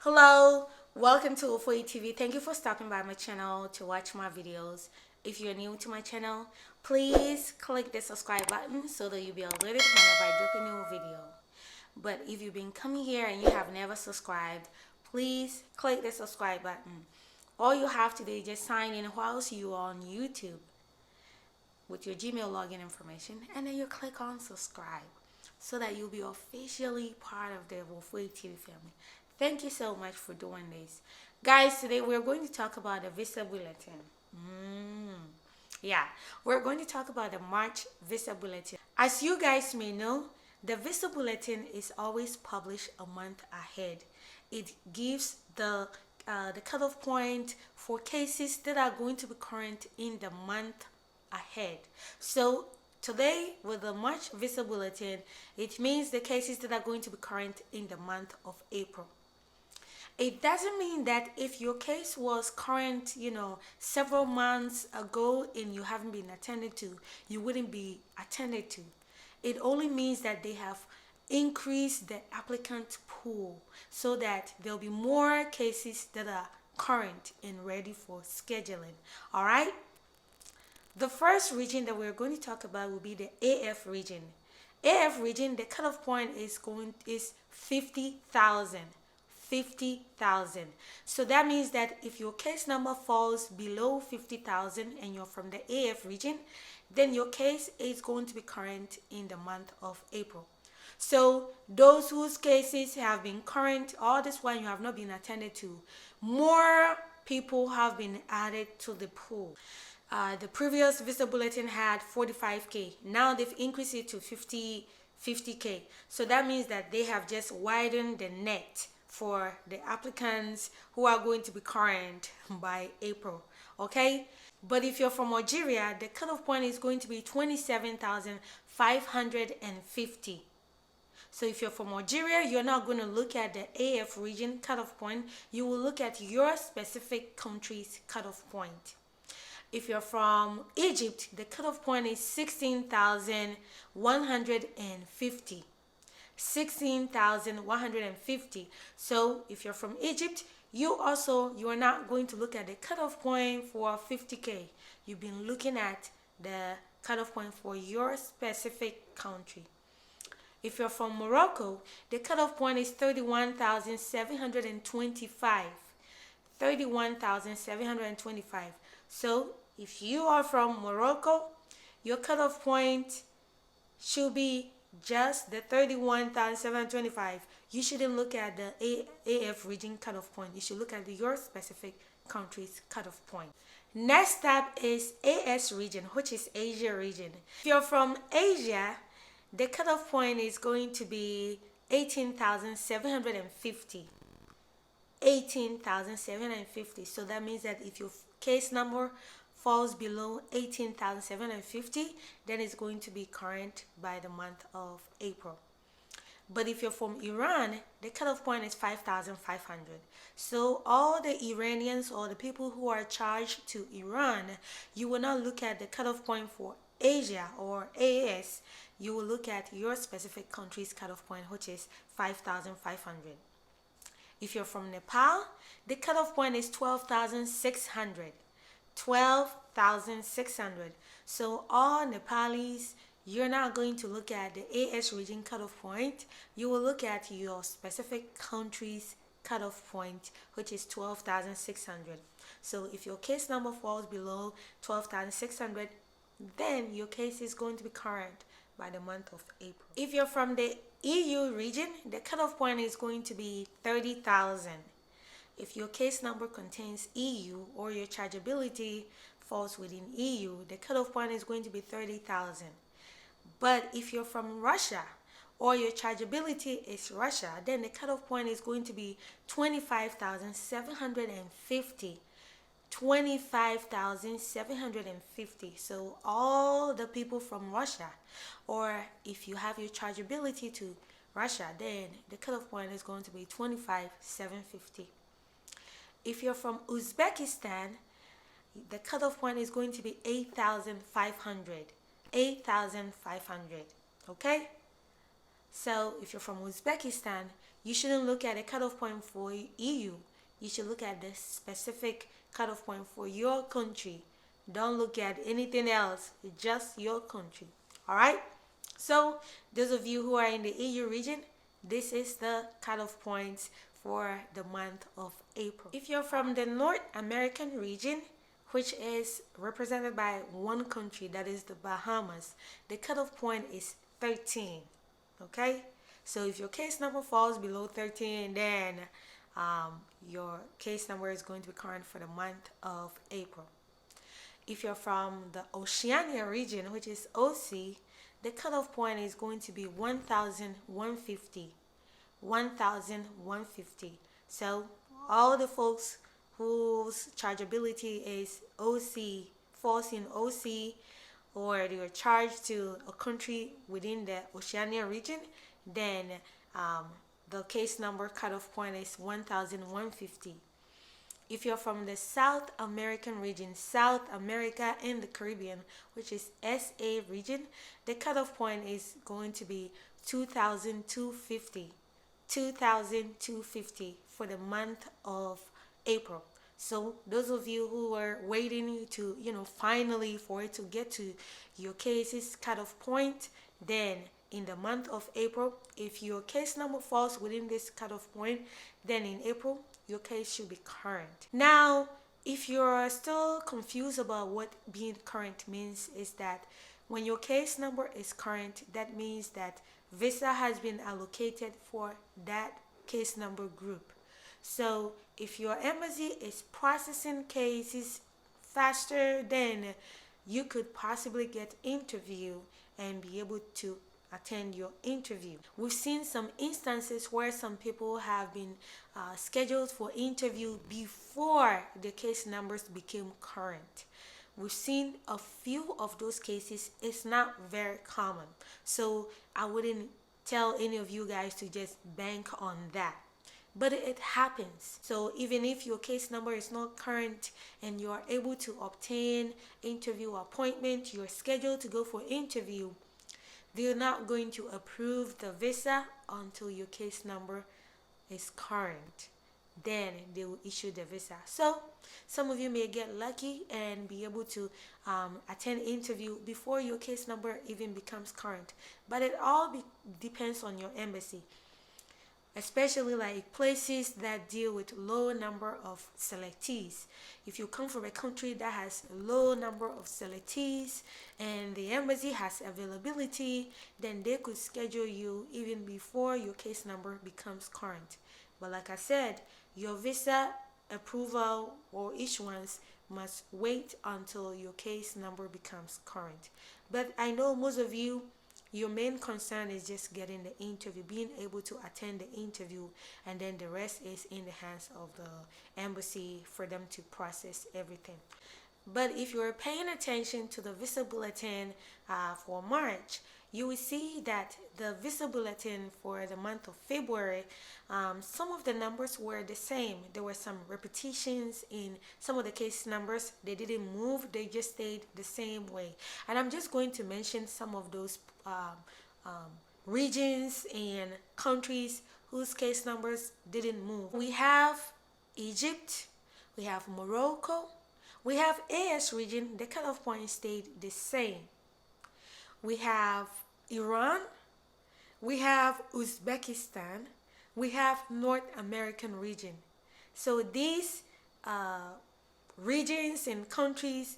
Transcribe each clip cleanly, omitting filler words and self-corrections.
Hello, welcome to Ofoyi TV. Thank you for stopping by my channel to watch my videos. If you're new to my channel, please click the subscribe button so that you'll be alerted whenever I drop a new video. But if you've been coming here and you have never subscribed, please click the subscribe button. All you have to do is just sign in whilst you are on YouTube with your Gmail login information, and then you click on subscribe so that you'll be officially part of the Ofoyi TV family. Thank you so much for doing this. Guys, today we're going to talk about the Visa Bulletin. Yeah, we're going to talk about the March Visa Bulletin. As you guys may know, the Visa Bulletin is always published a month ahead. It gives the cutoff point for cases that are going to be current in the month ahead. So today, with the March Visa Bulletin, it means the cases that are going to be current in the month of April. It doesn't mean that if your case was current, several months ago and you haven't been attended to, you wouldn't be attended to. It only means that they have increased the applicant pool so that there'll be more cases that are current and ready for scheduling. All right? The first region that we're going to talk about will be the AF region. AF region, the cutoff point is 50,000. 50,000. So that means that if your case number falls below 50,000 and you're from the AF region, then your case is going to be current in the month of April. So those whose cases have been current all this while you have not been attended to, more people have been added to the pool. The previous Visa Bulletin had 45K. Now they've increased it to 50K. So that means that they have just widened the net for the applicants who are going to be current by April. Okay? But if you're from Algeria, the cutoff point is going to be 27,550. So if you're from Algeria, you're not going to look at the AF region cutoff point. You will look at your specific country's cutoff point. If you're from Egypt, the cutoff point is 16,150. 16,150. So if you're from Egypt, you are not going to look at the cutoff point for 50K. You've been looking at the cutoff point for your specific country. If you're from Morocco, the cutoff point is 31,725. 31,725. So if you are from Morocco, your cutoff point should be just the 31,725. You shouldn't look at the AF region cutoff point. You should look at your specific country's cutoff point. Next up is AS region, which is Asia region. If you're from Asia, the cutoff point is going to be 18,750. 18,750. So that means that if your case number falls below 18,750, then it's going to be current by the month of April. But if you're from Iran, the cutoff point is 5,500. So all the Iranians or the people who are charged to Iran, you will not look at the cutoff point for Asia or AAS. You will look at your specific country's cutoff point, which is 5,500. If you're from Nepal, the cutoff point is 12,600. 12,600. So all Nepalis, you're not going to look at the AS region cutoff point. You will look at your specific country's cutoff point, which is 12,600. So if your case number falls below 12,600, then your case is going to be current by the month of April. If you're from the EU region, the cutoff point is going to be 30,000. If your case number contains EU or your chargeability falls within EU, the cutoff point is going to be 30,000. But if you're from Russia or your chargeability is Russia, then the cutoff point is going to be 25,750. 25,750. So all the people from Russia, or if you have your chargeability to Russia, then the cutoff point is going to be 25,750. If you're from Uzbekistan, the cutoff point is going to be 8,500. 8,500. Okay? So if you're from Uzbekistan, you shouldn't look at a cutoff point for EU. You should look at the specific cutoff point for your country. Don't look at anything else, just your country. All right? So, those of you who are in the EU region, this is the cutoff points for the month of April. If you're from the North American region, which is represented by one country, that is the Bahamas, the cutoff point is 13. Okay? So if your case number falls below 13, then your case number is going to be current for the month of April. If you're from the Oceania region, which is OC, the cutoff point is going to be 1,150. 1,150. So all the folks whose chargeability is OC, falls in OC, or they are charged to a country within the Oceania region, then the case number cutoff point is 1,150. If you're from the South American region, South America and the Caribbean, which is SA region, the cutoff point is going to be 2,250. 2,250 for the month of April. So those of you who are waiting to, finally for it to get to your case's cutoff point, then in the month of April, if your case number falls within this cutoff point, then in April, your case should be current. Now, if you're still confused about what being current means, is that when your case number is current, that means that visa has been allocated for that case number group. So if your embassy is processing cases faster, then you could possibly get interview and be able to attend your interview. We've seen some instances where some people have been scheduled for interview before the case numbers became current. We've seen a few of those cases. It's not very common. So I wouldn't tell any of you guys to just bank on that. But it happens. So even if your case number is not current and you are able to obtain interview appointment, you're scheduled to go for interview, they're not going to approve the visa until your case number is current. Then they will issue the visa. So some of you may get lucky and be able to attend interview before your case number even becomes current. But it all depends on your embassy, especially like places that deal with low number of selectees. If you come from a country that has a low number of selectees and the embassy has availability, then they could schedule you even before your case number becomes current. But like I said, your visa approval or issuance must wait until your case number becomes current. But I know most of you, your main concern is just getting the interview, being able to attend the interview, and then the rest is in the hands of the embassy for them to process everything. But if you're paying attention to the visa bulletin for March, you will see that the visa bulletin for the month of February, some of the numbers were the same. There were some repetitions in some of the case numbers. They didn't move, they just stayed the same way. And I'm just going to mention some of those regions and countries whose case numbers didn't move. We have Egypt, we have Morocco, we have AS region, the cutoff point stayed the same. We have Iran, we have Uzbekistan, we have North American region. So these regions and countries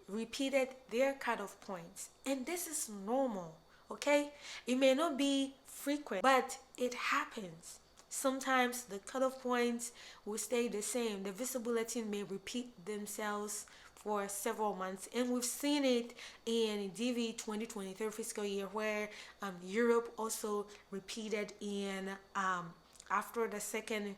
repeated their cutoff points, and this is normal. Okay, it may not be frequent, but it happens. Sometimes the cutoff points will stay the same. The visa bulletin may repeat themselves for several months, and we've seen it in DV2023 fiscal year, where Europe also repeated in after the second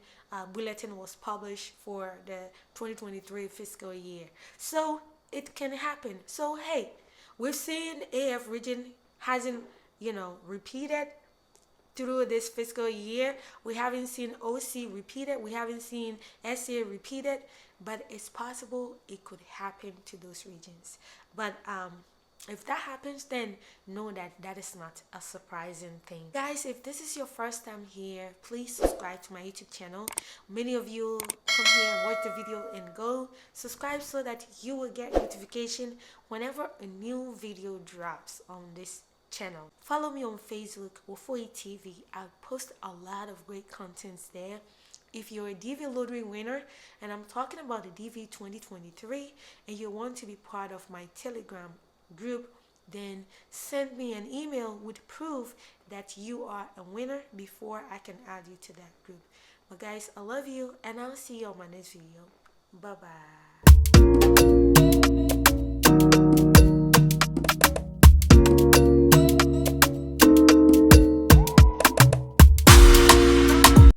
bulletin was published for the 2023 fiscal year. So it can happen. So hey, we've seen AF region hasn't repeated through this fiscal year. We haven't seen OC repeated, we haven't seen SA repeated, but it's possible it could happen to those regions. But If that happens, then know that that is not a surprising thing. Guys, if this is your first time here, please subscribe to my YouTube channel. Many of you come here and watch the video and go. Subscribe so that you will get notification whenever a new video drops on this channel. Follow me on Facebook, Ofoe TV. I post a lot of great contents there. If you're a DV lottery winner, and I'm talking about the DV 2023, and you want to be part of my Telegram group, then send me an email with proof that you are a winner before I can add you to that group. But guys, I love you, and I'll see you on my next video. Bye bye.